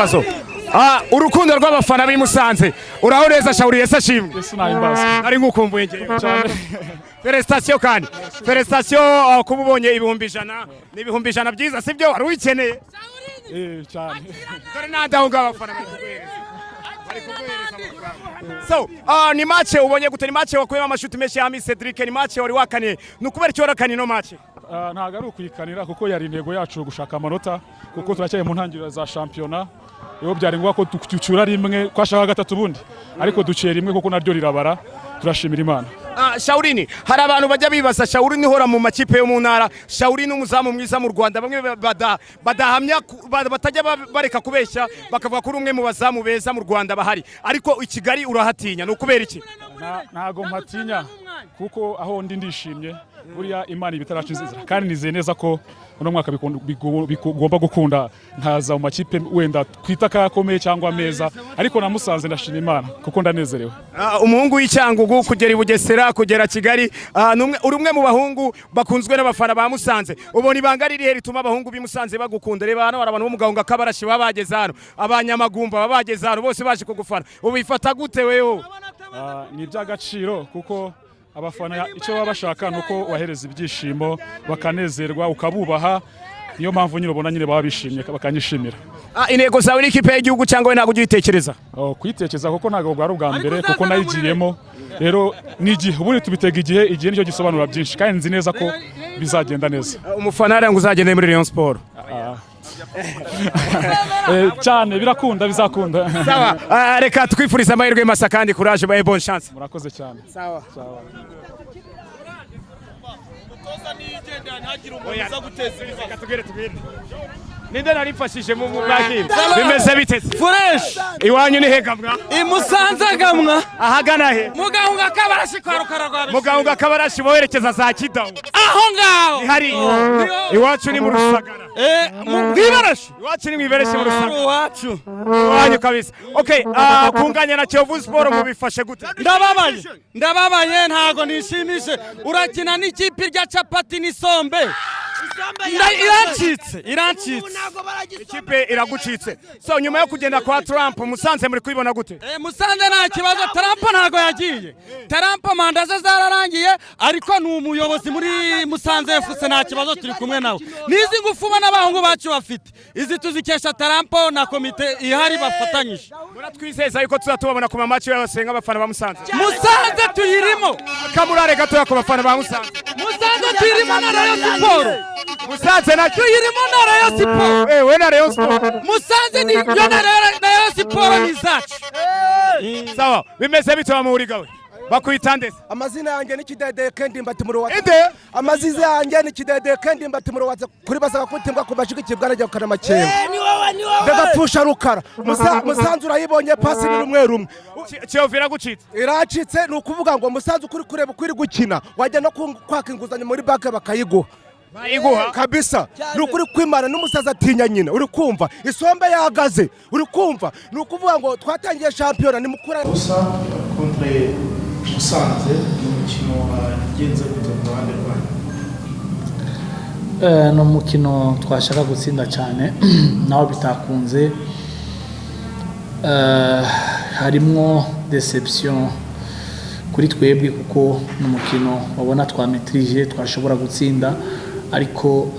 kibazo urukundo rw'abafana b'imusanze urahoreza Shauri yese ashimwe ari ngukumbuye cyane felicitation kandi felicitation kuba ubonye ibihumbi 100 n'ibihumbi 100 byiza sibyo wari uyikeneye cyane dore nadaho ngabafana bari kuguhereza so ni match ubonye gute ni match wakuyemo amashuti menshi ya Hamisi Cedric ni match wari wakaniye nukubera cyo rakani no match ntago ari ukuyikanira kuko yari intego yacu gushaka amanota kuko turacyeye mu ntangiriro za championnat yo byari ngombwa ko tucyura rimwe kwashaka gatatu bundi ariko duciye rimwe kuko naryo rirabara turashimira Imana. Shaurini hari abantu bajya bibaza Shaurini hora mu makipe yo mu ntara Shaurini umuzamu mwiza mu Rwanda bamwe badahamya batajya bareka kubeshya bakavuga ko umwe mu bazamu beza mu Rwanda bahari ariko i Kigali urahatinya no kubera iki ntago mpatinya kuko aho ndi ndishimye buriya Imana ibitaracu nziza kandi nizeye neza ko uno mwaka bigomba gukunda nkaza mu makipe wenda kwitaka yakomeye cyangwa meza ariko namusanze ndashima Imana kuko ndanezerewe. Umuhungu w'Icyangugu kugera i Bugesera kugera Kigali urumwe mu bahungu bakunzwe n'abafana ba Musanze ubona ibanga riri rituma abahungu b'imusanze bagukunda reba hano abantu bo mugahunga kabarashi babageze hano abanyamagumba babageze hano bose baje kugufana ubifata gute wewe ni iby'agaciro kuko abafana icyo baba bashaka nuko wahereza ibyishimo bakanezerwa ukabubaha niyo mpamvu nyine ubona nyine baba bishimye bakanyishimira. Intego zawe n'ikipe y'igihugu cyangwa ntago ugitekereza kwitekereza kuko ntago bwari ubwa mbere kuko nayigiyemo rero n'igihe ubundi tubitega igihe nicyo gisobanura byinshi kandi nzi neza ko bizagenda neza. Umufana arangu uzagenda muri Rayon Sport cyane birakunda bizakunda. Sawa reka twifuriza amahirwe masa kandi courage baye bonne chance. Murakoze cyane. Sawa umutoza niyigenda ntagire umuntu uza guteza tugere ninde narifashije mu mwakira bimeze bite fresh iwanyu ni hegamwa imusanze gamwa ahagana he mugahunga kabarashi kwa rukaragwa mugahunga kabarashi boherekeza za Kidaho aho ngaho hari iwacu ni mu Rusagara mwibarashi iwacu ni mwibarashi mu Rusagara iwacu iwanyu kabisa okay kunganya na Kiyovu Sport mubifashe gute ndababaye ntago nishimishe urakina n'ikipe rya capati n'isombe irancitse ikipe iragucitse so nyuma yo kugenda kwa Trump Musanze muri kwibona gute Musanze nta kibazo Trump ntago yagiye Trump manda ze zararangiye ariko ni umuyobozi muri Musanze FC nta kibazo turi kumwe nawe nizi ngufuma n'abahungu bacu bafite izi tuzikesha Trump na komite ihari bafatanyije muratwizeza yuko tuzatubona ku match y'abasenga abafana ba Musanze tuyirimo kamurare gato yako bafana ba Musanze tuyirimo na Rayon Sport Musanze na tuyirimo na Rayon Sport we na Rayon Sport Musanze ni yo na Rayon Sport ni zacu sawa bimeze bitwa mu urigawe bakwitandese amazina yanjye ni Kidede Kendi Mbati Muruwaza inde amazina yanjye ni Kidede Kendi Mbati Muruwaza kuri basaga kutimbwa kubashiki bwarajya kana makenga ni wowe ndagapfusha rukara Musanze urayibonye pasi ni rumwe Kiovira gucitse iracitse ni ukuvuga ngo Musanze kuri kureba kuri gukina wajya no kwaka inguzanyo muri banki bakayiguha kabisa ni ukuri kwimana n'umusaza atinya nyina uri kumva isombe yahagaze uri kumva ni ukuvuga ngo twatangiye shampiyona ni mukura gusa contre Musanze n'umukino wagenze gute ku ruhande rwanyu no mukino twashaka gutsinda cyane naho bitakunze harimo deception kuri twebwe kuko n'umukino wabona twametrije twashobora gutsinda ariko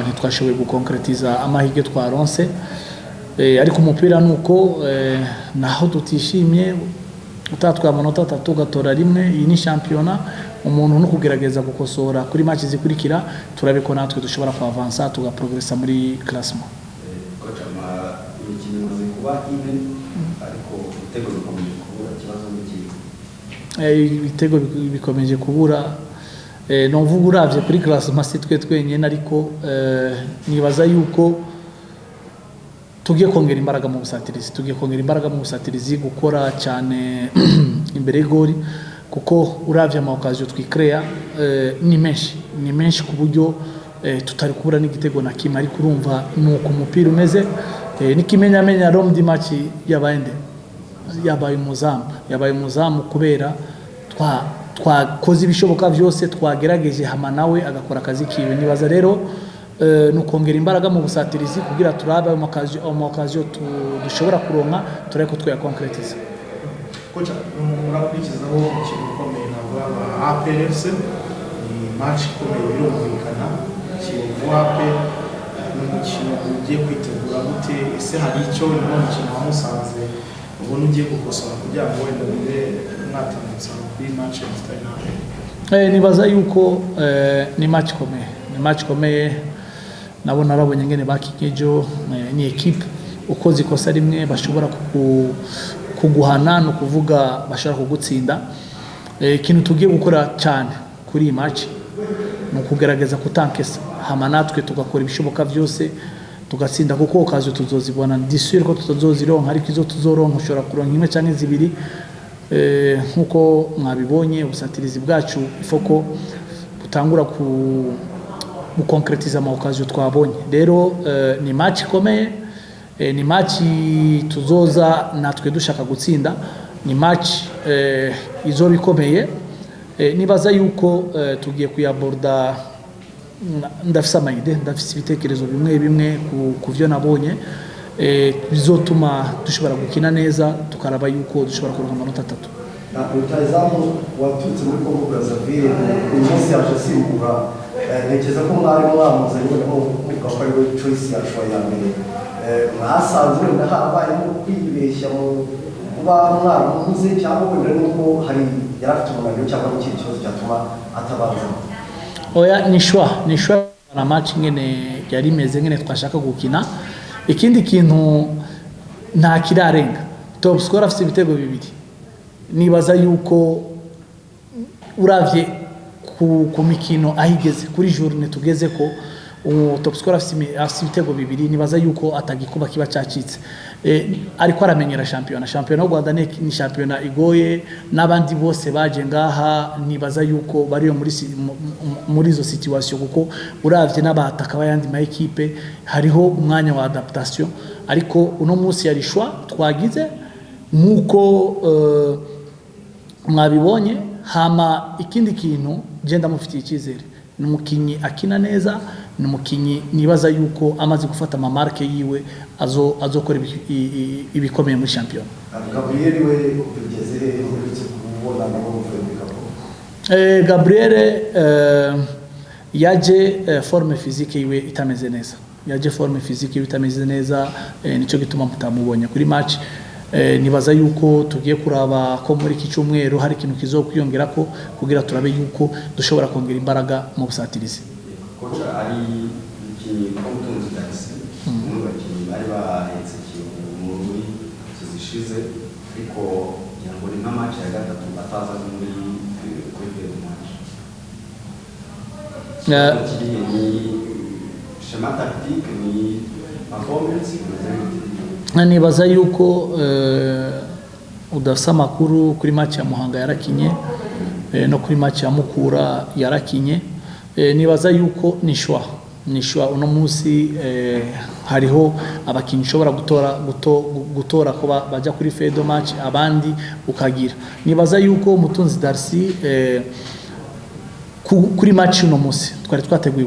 ntitwashoboye gukonkretiza amahirwe twaronse ariko umupira nuko naho tutishimye utatwaye amanota 3 ugatora rimwe iyi ni shampiyona umuntu no kugerageza gukosora kuri match zikurikira turabe ko natwe dushobora kuavansa tugaprogressa muri classement ibitego bikomeje kubura novuga uravye kuri classement si twenyene ariko nibaza yuko tugiye kongera imbaraga mu busatirizi gukora cyane imbere y'igori kuko uravye ama occasion twikrea ni menshi ku buryo tutari kubura n'igitego na kimwe ariko urumva nuko umupira umeze nikimenyamenya rom di match yabaye umuzamu kubera twakoze ibishoboka byose twagerageje hama nawe agakora akazi kiwe nibaza rero nukongera imbaraga mu busatirizi kugira turabe amakaziyo dushobora kuronka turebe ko twayakonkretiza. Kocha, murakurikizaho umukino ukomeye ntabwo APRFC ni match ikomeye birumvikana Kiyovu APR ni umukino ugiye kwitegura gute ese hari icyo ni umukino wa Musanze ubona ugiye gukosora kugira ngo wenda bibe mwatambutsa kuri match y'Stade? Nibaza yuko ni match ikomeye nabo narabonye ngene bakigejo ni equipe uko zikosa rimwe bashobora kuguhana no kuvuga bashaka kugutsinda. Ikintu tugiye gukora cyane kuri iyi match no kugerageza kutankesa hama natwe tugakora ibishoboka byose tugatsinda kuko okazo tuzozibona disure ko tuzozironka ariko izo tuzoronka ushobora kuronka imwe cyangwa zibiri nkuko mwabibonye ubusatirizi bwacu ifoko butangura gukonkretiza amaokazo twabonye. Rero ni match ikomeye, ni match tuzoza natwe dushaka gutsinda, ni match izo bikomeye. Nibaza yuko tugiye kuyaborda ndafisa amayide ndafisa ibitekerezo bimwe ku byo nabonye bizotuma dushobora gukina neza tukaraba yuko dushobora kuronka amanota 3. Rutahizamu waturutse muri Congo Brazzaville uyu munsi yaje asimbura ntekereza ko mwari mwamuzanye ngo kuvuga ko ari we choice yacu ya mbere mwasanzwe wenda habayemo kwibeshya mu kuba mwaramuze cyangwa wenda nuko hari yarafite umunaniro cyangwa n'ikindi kibazo cyatuma atabanza? Oya, ni shwa na match ngene yari meze ngene twashaka gukina. Ikindi kintu nta kirarenga top scorer afite ibitego 2. Nibaza yuko uravye ku mikino ahigeze kuri journée tugeze ko top scorer afite ibitego 2. Nibaza yuko atagikuba kiba cyacitse ariko aramenyera championnat y'u Rwanda ni championnat igoye n'abandi bose baje ngaha. Nibaza yuko bari muri zo situation kuko uravye n'abataka bayandi ma equipe hariho umwanya wa adaptation ariko uno munsi yari shwa twagize nkuko mwabibonye. Hama ikindi kintu genda mufitiye icyizere ni umukinyi akina neza, ni umukinyi nibaza yuko amaze gufata amamarke yiwe azokora ibikomeye muri champion. Gabriel we ugeze uretse kubona nabo mvuye Gabriel yaje forme physique yiwe itameze neza, nico gituma mutamubonye kuri match. Nibaza yuko tugiye kuraba ko muri iki cyumweru hari ikintu kizokwiyongera ko kugira turabe yuko dushobora kongera imbaraga mu busatirizi. Kocha, ari iki Mutunzi Darcy n'abakinnyi bari bahetse muri zishize ariko yango ni match ya gatatu ataza muri match ni schema tactique ni performance. Nibaza yuko udafisa makuru kuri match ya Muhanga yarakinye no kuri match ya Mukura yarakinye. Nibaza yuko nishwa uno munsi hariho abakinyi ushobora gutora ko bajya kuri fedo match abandi ukagira. Nibaza yuko Mutunzi Darcy kuri match uno munsi twari twateguye